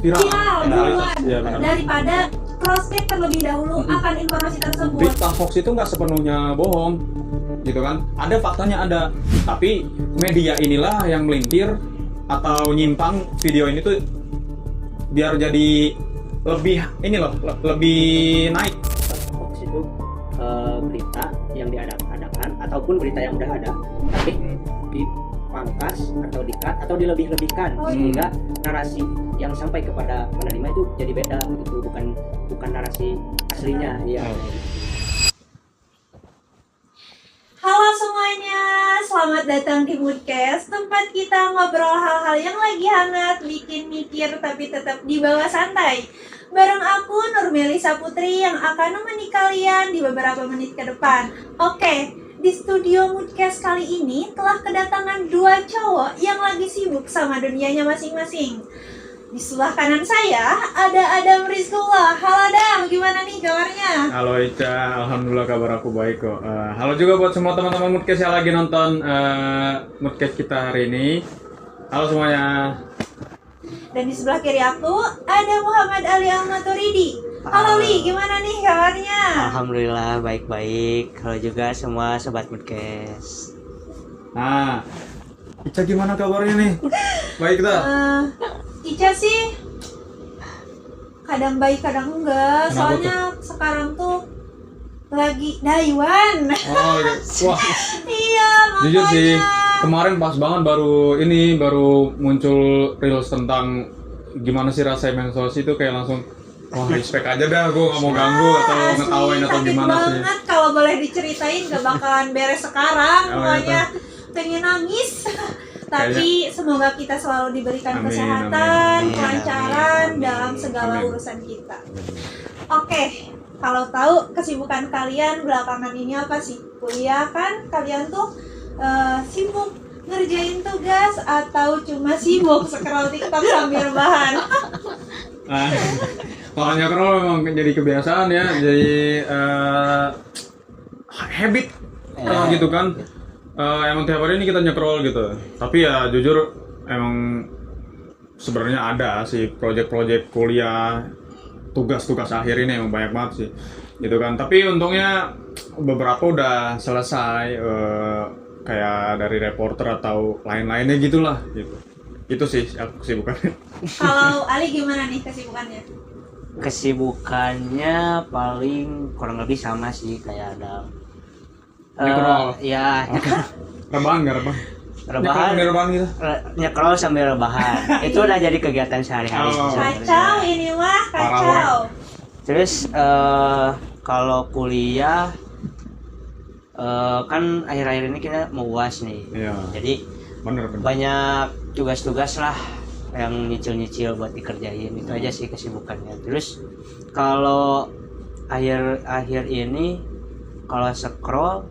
viral duluan Ya, benar. daripada cross check terlebih dahulu akan informasi tersebut. Berita hoax itu nggak sepenuhnya bohong, gitu kan? Ada faktanya ada, tapi media inilah yang melintir atau nyimpang video ini tuh biar jadi lebih ini loh, lebih naik. Hoax itu berita yang diadakan ataupun berita yang udah ada tapi dipangkas atau di-cut atau dilebih-lebihkan sehingga narasi yang sampai kepada penerima itu jadi beda gitu, bukan narasi aslinya ya. Halo semuanya, selamat datang di Moodcast, tempat kita ngobrol hal-hal yang lagi hangat, bikin mikir tapi tetap dibawa santai. Bareng aku Nurmelisa Putri yang akan menemani kalian di beberapa menit ke depan. Oke, di studio Moodcast kali ini telah kedatangan dua cowok yang lagi sibuk sama dunianya masing-masing. Di sebelah kanan saya ada Adam Rizkullah. Halo Adam, gimana nih kabarnya? Halo Ica, alhamdulillah kabar aku baik kok. Halo juga buat semua teman-teman Moodcast yang lagi nonton Moodcast kita hari ini. Halo semuanya. Dan di sebelah kiri aku ada Muhammad Ali Al-Maturidi. Halo Li, gimana nih kabarnya? Alhamdulillah baik-baik. Halo juga semua sobat Moodcast. Nah, Ica gimana kabarnya nih? Baik tak? Ica sih kadang baik kadang enggak. Kenapa Soalnya sekarang tuh lagi dayuan. Oh, wah. Iya, Jujur sih, makanya. kemarin pas banget baru muncul reels tentang gimana sih rasanya menstruasi itu kayak langsung wah respect aja dah, gue gak mau ganggu atau Asli, ngetawain atau sakit gimana sih. banget kalau boleh diceritain gak bakalan beres sekarang. Oh, Pokoknya pengen nangis. Tapi semoga kita selalu diberikan Amin, kesehatan, amin, kelancaran amin, dalam segala amin. urusan kita. Oke, kalau tahu kesibukan kalian belakangan ini apa sih? Kuliah kan? Kalian tuh sibuk ngerjain tugas atau cuma sibuk scroll TikTok sambil rebahan? Kalau nyekrol memang jadi kebiasaan ya, jadi habit gitu kan. Emang tiap hari ini kita nyekrol gitu. Tapi ya jujur emang sebenarnya ada sih project-project kuliah, tugas-tugas akhir ini emang banyak banget sih. Gitu kan. Tapi untungnya beberapa udah selesai kayak dari reporter atau lain-lainnya gitulah gitu. Itu sih aku kesibukannya. Kalau Ali gimana nih kesibukannya? Kesibukannya paling kurang lebih sama sih kayak ada Nyekrol. ya Rebahan nggak rebahan? Rebahan gitu. nyekrol sambil rebahan. Itu udah jadi kegiatan sehari-hari Oh. sebenarnya. Kacau ini mah, kacau. Terus kalau kuliah kan akhir-akhir ini kita mau UAS nih. Iya. Jadi Bener. banyak tugas-tugas lah yang nyicil-nyicil buat dikerjain. Itu aja sih kesibukannya. Terus kalau akhir ini kalau scroll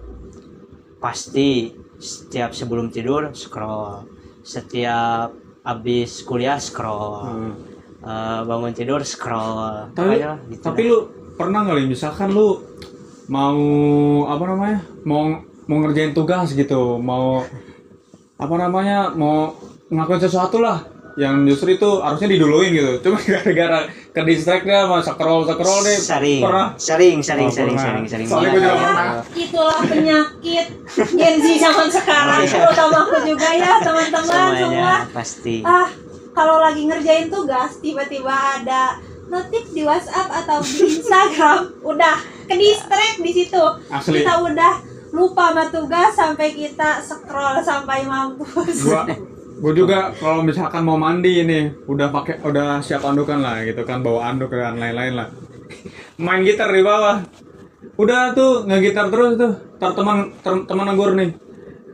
pasti setiap sebelum tidur scroll, setiap habis kuliah scroll, bangun tidur scroll. Tapi lu pernah nggak misalkan lu mau apa namanya mau ngerjain tugas gitu, mau ngelakuin sesuatu lah yang justru itu harusnya diduluin gitu, cuma gara-gara ke distract dah sama scroll deh. Sering. Soalnya gue juga pernah. Itulah penyakit Gen Z zaman sekarang, terutama aku juga ya teman-teman semua. Semuanya pasti. Kalau lagi ngerjain tugas, tiba-tiba ada notif di WhatsApp atau di Instagram, udah ke distract di situ. Asli. Kita udah lupa sama tugas sampai kita scroll sampai mampus. Gue juga kalau misalkan mau mandi ini udah siap andukan lah gitu kan, bawa anduk dan lain-lain lah. Main gitar di bawah. Udah tuh ngegitar terus tuh. Teman anggur nih.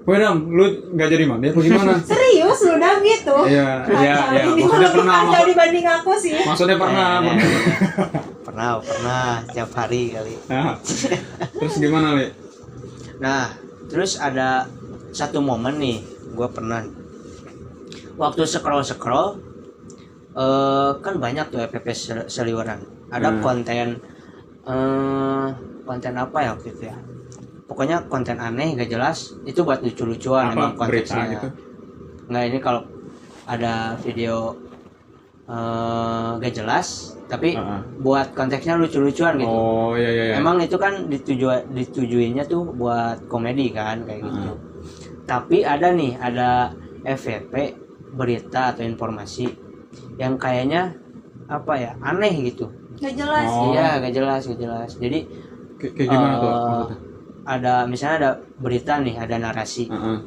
Wedam, lu nggak jadi mandi apa gimana? Serius lu udah gitu? Iya. Ini Maksudnya pernah. kacau dibanding aku sih. Maksudnya pernah. Pernah tiap hari kali. Nah, terus gimana, Li? Nah, terus ada satu momen nih, gue pernah waktu scroll kan banyak tuh FPP seliweran. Ada konten apa ya waktu itu ya? Pokoknya konten aneh gak jelas, itu buat lucu-lucuan emang kontennya. Gitu? Nggak, ini kalau ada video gak jelas, tapi Heeh. buat konteksnya lucu-lucuan gitu. Oh iya. Emang itu kan ditujuinnya tuh buat komedi kan kayak gitu. Tapi ada FYP berita atau informasi yang kayaknya apa ya, aneh gitu. Gak jelas. Oh. Iya, gak jelas. Jadi Kayak gimana tuh maksudnya? ada misalnya ada berita nih, ada narasi. Heeh.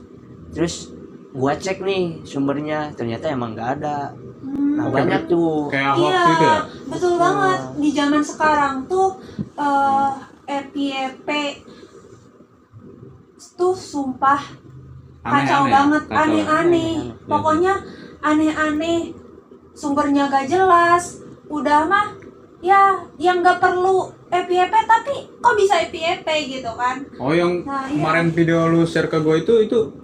Terus gua cek nih sumbernya, ternyata emang nggak ada. Nah, Oke, banyak tuh. Kayak hoax Iya, gitu ya? betul banget. Di zaman sekarang tuh FYP tuh sumpah kacau Aneh-aneh, banget, kacau. aneh-aneh. Iya. Pokoknya aneh-aneh, sumbernya gak jelas. Udah mah ya yang gak perlu FYP tapi kok bisa FYP gitu kan. Oh yang Nah, iya. kemarin video lu share ke gue itu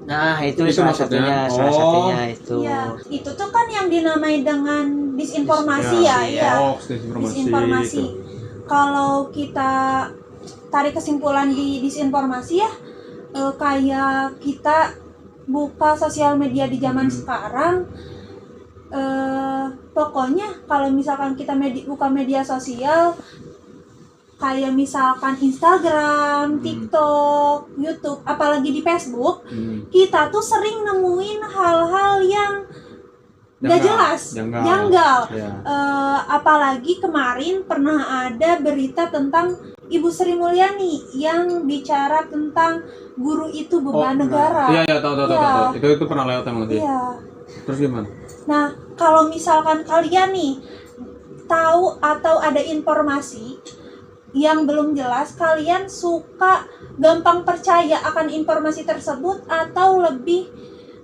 Nah, itu Itu salah maksudnya? satunya, Oh. itu. Iya, itu tuh kan yang dinamai dengan disinformasi ya, iya. hoax, Disinformasi. gitu. Kalau kita tarik kesimpulan di disinformasi ya, kayak kita buka sosial media di zaman sekarang, pokoknya kalau misalkan kita buka media sosial, kayak misalkan Instagram, TikTok, YouTube, apalagi di Facebook, kita tuh sering nemuin hal-hal yang gak jelas, janggal. Ya. Apalagi kemarin pernah ada berita tentang Ibu Sri Mulyani yang bicara tentang guru itu beban negara. Iya, tahu. Iya. Itu pernah lewat emang sih. Iya. Terus gimana? Nah, kalau misalkan kalian nih tahu atau ada informasi yang belum jelas, kalian suka gampang percaya akan informasi tersebut atau lebih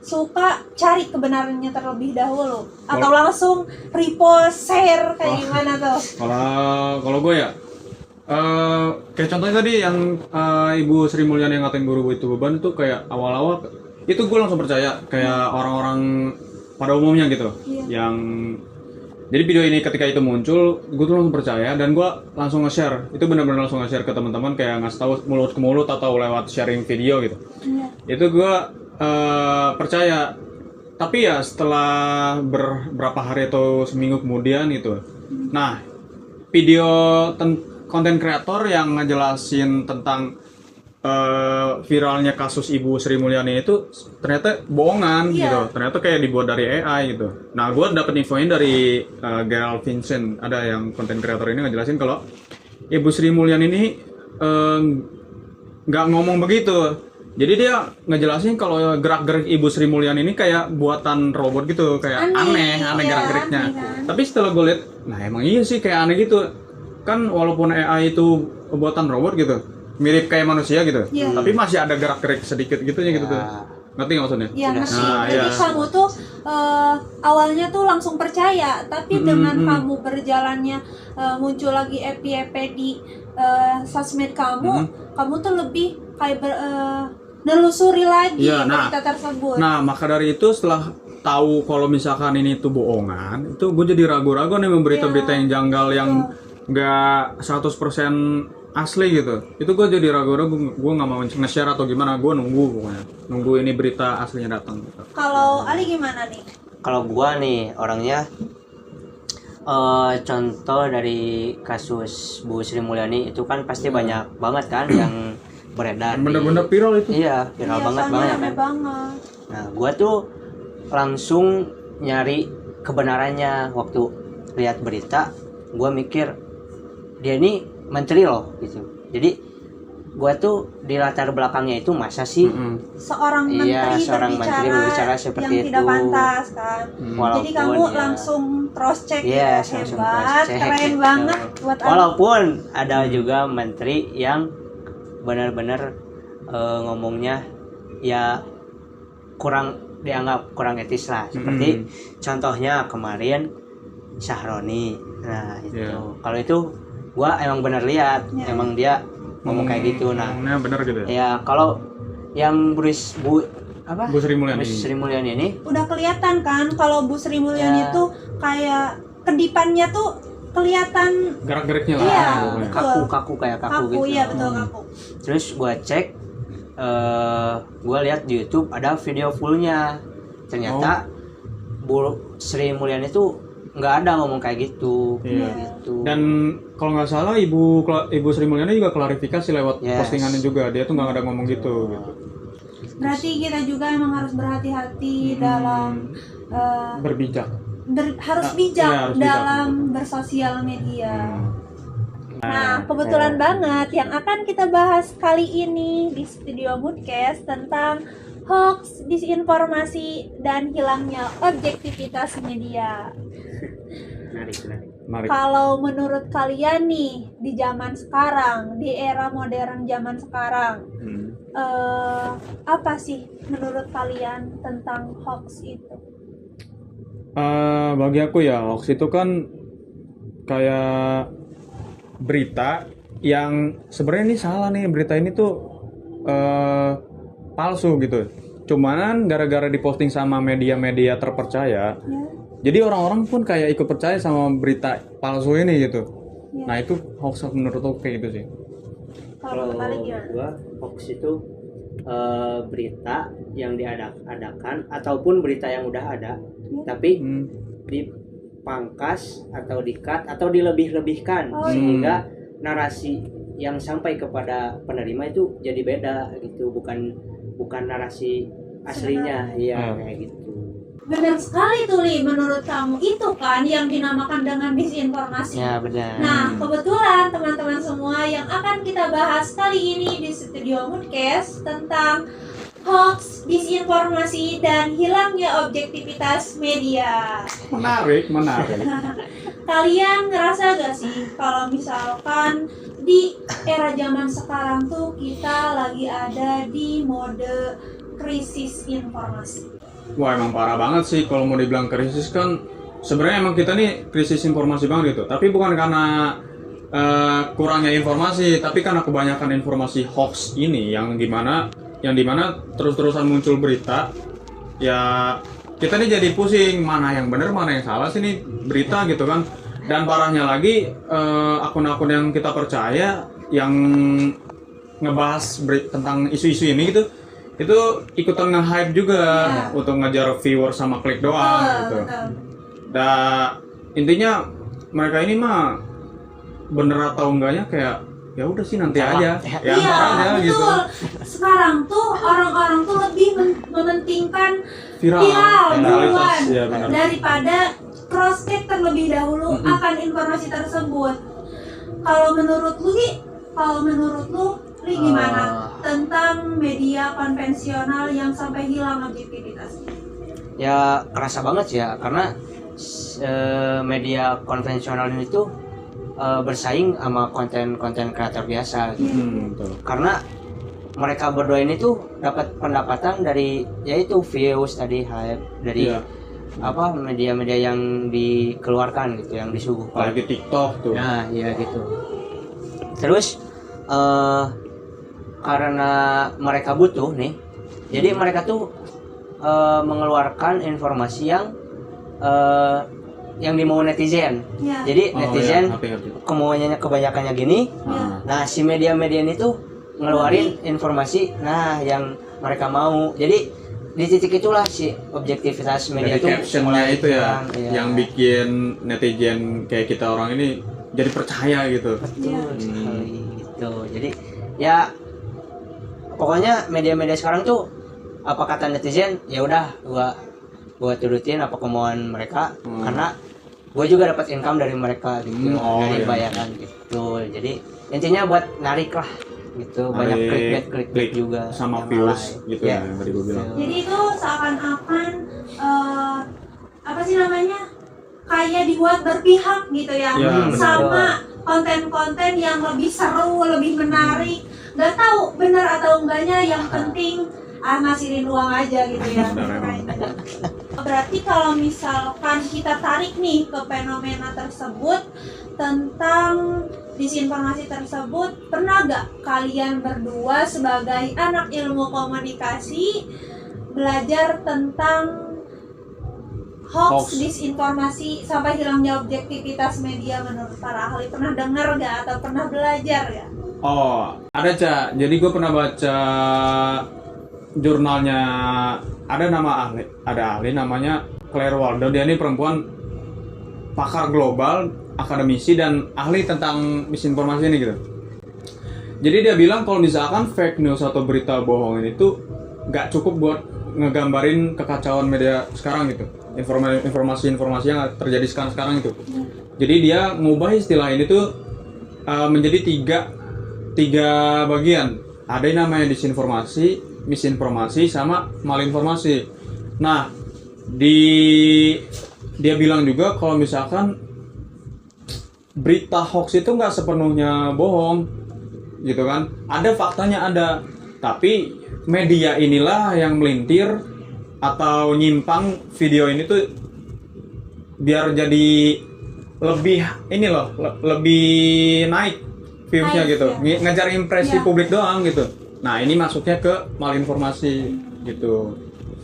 suka cari kebenarannya terlebih dahulu atau langsung repost, share kayak gimana tuh? Kalau gue ya kayak contohnya tadi yang Ibu Sri Mulyani yang ngatain guru itu beban itu kayak awal-awal itu gue langsung percaya kayak orang-orang pada umumnya gitu. Iya. Yang jadi video ini ketika itu muncul, gue tuh langsung percaya dan gue langsung nge-share. Itu benar-benar langsung nge-share ke teman-teman kayak ngasih tahu mulut ke mulut atau lewat sharing video gitu. Iya. Itu gue percaya. Tapi ya setelah beberapa hari atau seminggu kemudian itu, nah video konten kreator yang ngejelasin tentang viralnya kasus Ibu Sri Mulyani itu ternyata bohongan Iya. gitu. Ternyata kayak dibuat dari AI gitu. Nah, gue dapet infonya dari Gerald Vincent. Ada yang konten kreator ini ngejelasin kalau Ibu Sri Mulyani ini nggak ngomong begitu. Jadi dia ngejelasin kalau gerak-gerik Ibu Sri Mulyani ini kayak buatan robot gitu, kayak aneh ya, gerak-geriknya. aneh kan? Tapi setelah gue lihat, nah emang iya sih kayak aneh gitu. Kan walaupun AI itu buatan robot gitu, mirip kayak manusia gitu, Iya. tapi masih ada gerak-gerik sedikit gitunya gitu tuh. Ngerti nggak maksudnya? Iya, ngerti. Nah, Jadi iya. kamu tuh awalnya tuh langsung percaya, tapi dengan kamu berjalannya muncul lagi FYP di sosmed kamu, kamu tuh lebih kayak nelusuri lagi Iya, nah. berita tersebut. Nah, maka dari itu setelah tahu kalau misalkan ini tuh bohongan, itu gue jadi ragu-ragu nih berita-berita yang janggal yang nggak 100% asli gitu. Itu gue jadi ragu-ragu, gue nggak mau nge-share atau gimana, gue nunggu ini berita aslinya datang gitu. Kalau Ali gimana nih? Kalau gua nih orangnya contoh dari kasus Bu Sri Mulyani itu kan pasti banyak banget kan yang beredar. Bener-bener viral itu. Iya, viral Iya, banget soalnya banget rame kan. banget. Nah, gua tuh langsung nyari kebenarannya waktu lihat berita. Gua mikir dia ini menteri loh gitu. Jadi gua tuh di latar belakangnya itu masa sih Seorang menteri, Iya, seorang menteri berbicara seperti yang tidak itu. pantas kan. Walaupun Jadi kamu ya- langsung cross check Iya, ya, langsung hebat, cross-check keren gitu. banget buat Ali. Walaupun ada juga menteri yang benar-benar ngomongnya ya dianggap kurang etis lah. Seperti contohnya kemarin Syahroni. Nah, itu. Iya. Kalau itu gua emang bener lihat, Iya. emang dia ngomong kayak gitu. Nah, Ngomongnya bener gitu ya. ya kalau yang Bu Bu Sri Mulyani. Bu Sri Mulyani ini Udah kelihatan kan kalau Bu Sri Mulyani Ya. tuh kayak kedipannya tuh kelihatan Gerak-geriknya lah. Iya. pokoknya. Betul. kaku kayak kaku kaku, gitu. iya betul kaku. Terus gua cek, gua lihat di YouTube ada video fullnya. Ternyata Bu Sri Mulyani itu nggak ada ngomong kayak gitu. Iya. Gitu. Dan kalau nggak salah Ibu Sri Mulyani juga klarifikasi lewat Yes. postingannya juga. Dia tuh nggak ada ngomong gitu. Berarti kita juga emang harus berhati-hati dalam Berbijak. harus bijak iya, harus bijak, dalam bersosial media. Hmm. Nah, kebetulan banget yang akan kita bahas kali ini di Studio Moodcast tentang hoax, disinformasi, dan hilangnya objektivitas media. Menarik. Mari. Kalau menurut kalian nih, di zaman sekarang, di era modern zaman sekarang, apa sih menurut kalian tentang hoax itu? Bagi aku ya, hoax itu kan kayak berita yang sebenarnya ini salah nih, berita ini tuh palsu gitu. Cuman gara-gara diposting sama media-media terpercaya, Ya, jadi orang-orang pun kayak ikut percaya sama berita palsu ini gitu. ya. Nah itu hoax menurut aku kayak gitu sih. Kalau Kalau balik gimana? gua hoax itu berita yang diadakan ataupun berita yang udah ada, tapi dipangkas atau di-cut atau dilebih-lebihkan Oh, sehingga narasi yang sampai kepada penerima itu jadi beda gitu, bukan narasi aslinya. Iya, kayak gitu. Benar sekali tuh Li, menurut kamu itu kan yang dinamakan dengan disinformasi. Ya, benar. Nah, kebetulan teman-teman semua yang akan kita bahas kali ini di Studio Moodcast tentang hoax, disinformasi, dan hilangnya objektivitas media. Menarik. Kalian ngerasa gak sih kalau misalkan di era zaman sekarang tuh kita lagi ada di mode krisis informasi? Wah emang parah banget sih kalau mau dibilang krisis kan. Sebenarnya emang kita nih krisis informasi banget gitu. Tapi bukan karena kurangnya informasi, tapi karena kebanyakan informasi hoax ini yang dimana terus-terusan muncul berita. Ya kita nih jadi pusing mana yang benar mana yang salah sih nih berita gitu kan. Dan parahnya lagi akun-akun yang kita percaya yang ngebahas tentang isu-isu ini gitu, itu ikutan nge-hype juga untuk ngejar viewer sama klik doang gitu. Dan intinya mereka ini mah bener atau enggaknya kayak ya udah sih nanti aja. Ya Iya, ntar aja betul. gitu. Sekarang tuh orang-orang tuh lebih mementingkan viral viralitas, duluan ya benar. daripada cross check terlebih dahulu akan informasi tersebut. Kalau menurut lu Li gimana tentang media konvensional yang sampai hilang objektivitasnya? Ya kerasa banget sih ya, karena media konvensional ini tuh bersaing sama konten-konten kreator biasa gitu. Betul. Karena mereka berdua ini tuh dapat pendapatan dari yaitu views tadi, hype dari media-media yang dikeluarkan gitu, yang disuguhkan. Apalagi TikTok tuh. Nah, iya gitu. Terus karena mereka butuh nih, jadi mereka tuh mengeluarkan informasi yang dimau netizen. Ya. Jadi netizen ngerti. kemauannya kebanyakannya gini. Nah, si media-media ini tuh ngeluarin informasi yang mereka mau. Jadi di titik itulah si objektivitas media Jadi itu captionnya itu ya, ya yang bikin netizen kayak kita orang ini jadi percaya gitu. betul sekali gitu. Jadi ya pokoknya media-media sekarang tuh apa kata netizen ya udah gua turutin apa kemauan mereka, karena gue juga dapat income dari mereka gitu, dari bayaran gitu. Jadi intinya buat narik lah gitu, banyak clickbait juga sama yang views lain. gitu ya, yang tadi gue bilang. Jadi itu seakan-akan apa sih namanya, kayak dibuat berpihak gitu ya, sama konten-konten yang lebih seru, lebih menarik. Gak tahu benar atau enggaknya, yang penting ngasihin uang aja gitu ya. Berarti kalau misalkan kita tarik nih ke fenomena tersebut, tentang disinformasi tersebut, pernah gak kalian berdua sebagai anak ilmu komunikasi belajar tentang hoax, disinformasi, sampai hilangnya objektivitas media menurut para ahli? Pernah dengar gak atau pernah belajar gak? Oh, ada Ca. Jadi gue pernah baca jurnalnya, ada ahli namanya Claire Waldo. Dia ini perempuan pakar global, akademisi dan ahli tentang misinformasi ini gitu. Jadi dia bilang kalau misalkan fake news atau berita bohong ini tuh nggak cukup buat ngegambarin kekacauan media sekarang gitu, informasi-informasi yang terjadi sekarang itu. Jadi dia ngubah istilah ini tuh menjadi tiga bagian. Ada yang namanya disinformasi, misinformasi, sama malinformasi. Nah, dia bilang juga kalau misalkan berita hoax itu nggak sepenuhnya bohong, gitu kan? Ada faktanya ada, tapi media inilah yang melintir atau nyimpang video ini tuh biar jadi lebih ini loh, lebih naik viewsnya gitu, ngejar impresi publik doang gitu. Nah ini masuknya ke malinformasi gitu.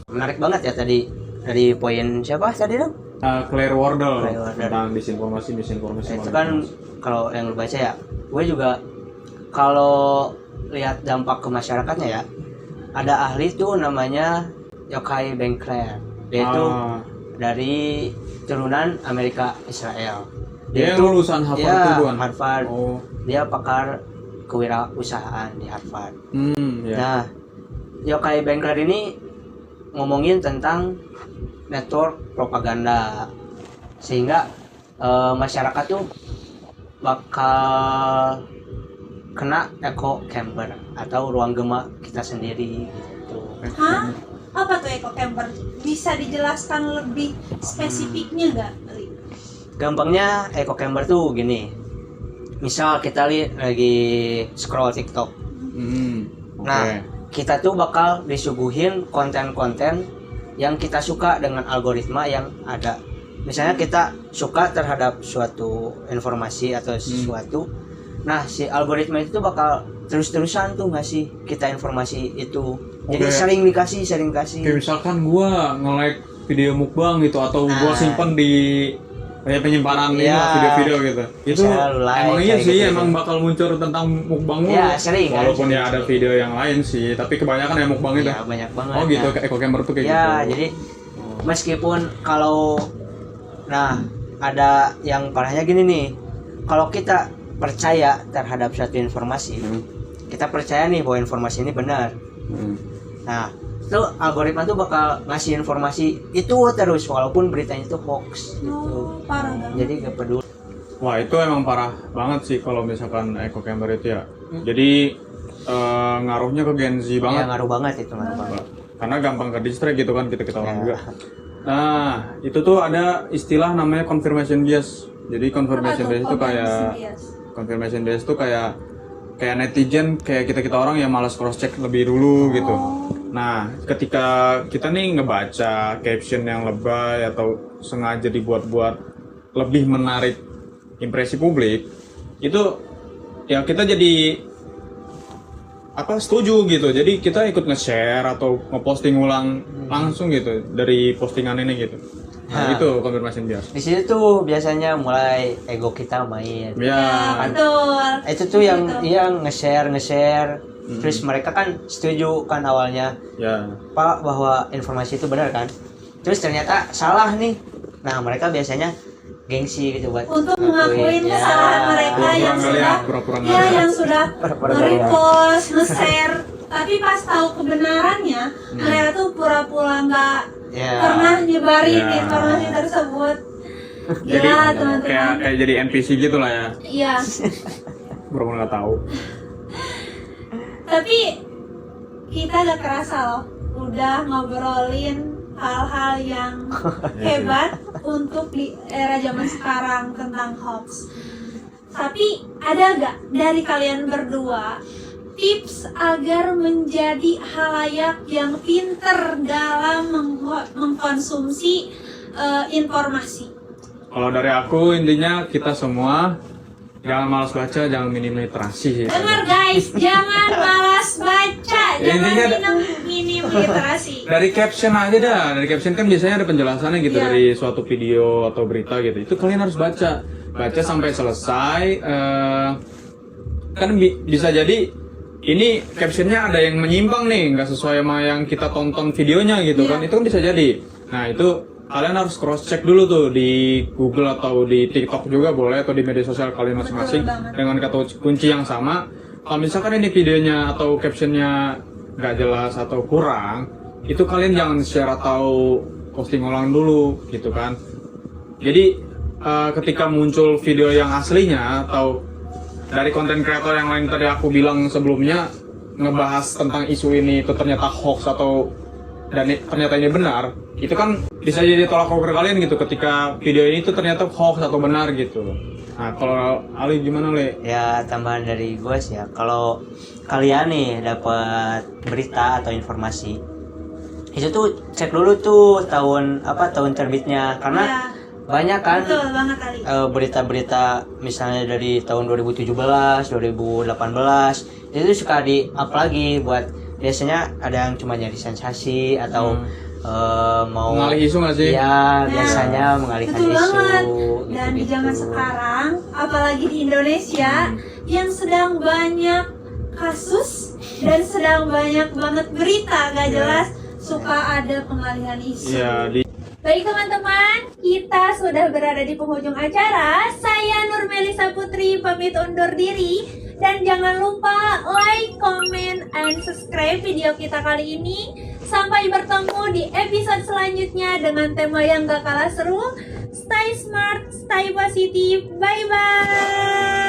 Menarik banget ya tadi dari poin siapa tadi dong? Claire Wardle tentang misinformasi. Itu kan kalau yang lu baca ya, gue juga kalau lihat dampak ke masyarakatnya ya, ada ahli tuh namanya Yochai Benkler. Dia itu dari turunan Amerika Israel. Dia itu lulusan Harvard tuh, Harvard. Dia pakar kewirausahaan di Harvard. Nah, Yochai Benkler ini ngomongin tentang network propaganda, sehingga masyarakat tuh bakal kena echo chamber atau ruang gema kita sendiri gitu. Hah? Apa tuh echo chamber? Bisa dijelaskan lebih spesifiknya nggak? Gampangnya echo chamber tuh gini. Misal kita lagi scroll TikTok. Nah, kita tuh bakal disuguhin konten-konten yang kita suka dengan algoritma yang ada. Misalnya kita suka terhadap suatu informasi atau sesuatu. Nah, si algoritma itu bakal terus-terusan tuh ngasih kita informasi itu. Jadi sering dikasih. Kayak misalkan gua nge-like video mukbang gitu, atau gua simpen di kayak penyimpanan video-video gitu. Itu emang iya sih, gitu, emang bakal muncul tentang mukbang mulu. Ya, sering kan. Walaupun ya ada video yang lain sih, tapi kebanyakan yang mukbang itu. Ya, banyak banget. Oh gitu, kayak echo chamber tuh kayak gitu. Ya, jadi meskipun kalau ada yang parahnya gini nih. Kalau kita percaya terhadap suatu informasi, kita percaya nih bahwa informasi ini benar. Nah, itu algoritma tuh bakal ngasih informasi itu terus walaupun beritanya itu hoax gitu. Parah banget. Jadi gak peduli. Wah, itu emang parah banget sih kalau misalkan echo chamber itu ya. Jadi ngaruhnya ke Gen Z banget. Ya, ngaruh banget itu, ngaruh banget. Karena gampang ke distract gitu kan kita orang juga. Nah, itu tuh ada istilah namanya confirmation bias. Jadi confirmation bias itu kayak netizen, kayak kita orang yang malas cross check lebih dulu gitu. Nah, ketika kita nih ngebaca caption yang lebay atau sengaja dibuat-buat lebih menarik impresi publik, itu ya kita jadi setuju gitu. Jadi kita ikut nge-share atau nge-posting ulang langsung gitu dari postingan ini gitu. Nah, itu confirmation bias. Di situ tuh biasanya mulai ego kita main. Ya, betul. Itu tuh yang nge-share. Terus mereka kan setuju kan awalnya. Ya. Pak, bahwa informasi itu benar kan. Terus ternyata salah nih. Nah, mereka biasanya gengsi gitu buat untuk mengakuin kesalahan mereka yang sudah nge-repost, nge-share, tapi pas tahu kebenarannya mereka tuh pura-pura nggak pernah nyebarin informasi tersebut. Jadi teman-teman, kayak jadi NPC gitu lah ya. Iya. Pura-pura nggak tahu. Tapi kita gak kerasa loh udah ngobrolin hal-hal yang hebat untuk di era zaman sekarang tentang hoax. Tapi ada gak dari kalian berdua tips agar menjadi halayak yang pinter dalam mengkonsumsi informasi? Kalau dari aku intinya kita semua jangan malas baca, jangan minim literasi. Dengar guys, jangan malas baca, jangan minim literasi. Dari caption aja dah, dari caption kan biasanya ada penjelasannya gitu dari suatu video atau berita gitu. Itu kalian harus baca sampai selesai. Kan bisa jadi ini captionnya ada yang menyimpang nih, nggak sesuai sama yang kita tonton videonya gitu kan. Itu kan bisa jadi. Nah itu kalian harus cross check dulu tuh di Google atau di TikTok juga boleh, atau di media sosial kalian masing-masing Betul banget. dengan kata kunci yang sama. Kalau misalkan ini videonya atau captionnya nggak jelas atau kurang, itu kalian jangan share atau posting ulang dulu gitu kan. Jadi ketika muncul video yang aslinya atau dari konten kreator yang lain tadi aku bilang sebelumnya ngebahas tentang isu ini itu ternyata hoax atau ternyata ini benar, itu kan bisa jadi tolak ukur kalian gitu ketika video ini tuh ternyata hoax atau benar gitu. Nah kalau Ali gimana Le? Ya tambahan dari gue sih ya, kalau kalian nih dapat berita atau informasi itu tuh cek dulu tuh tahun terbitnya, karena Ya, banyak kan betul banget kali. berita-berita misalnya dari tahun 2017, 2018 itu suka di-up lagi buat, biasanya ada yang cuma nyari sensasi atau mau Mengalih isu nggak sih? ya biasanya mengalihkan Betul isu banget. gitu, Dan di zaman sekarang, apalagi di Indonesia yang sedang banyak kasus dan sedang banyak banget berita gak jelas, suka ada pengalihan isu. Iya di Baik teman-teman, kita sudah berada di penghujung acara. Saya Nur Melisa Putri pamit undur diri. Dan jangan lupa like, comment, and subscribe video kita kali ini. Sampai bertemu di episode selanjutnya dengan tema yang gak kalah seru. Stay smart, stay positive. Bye-bye.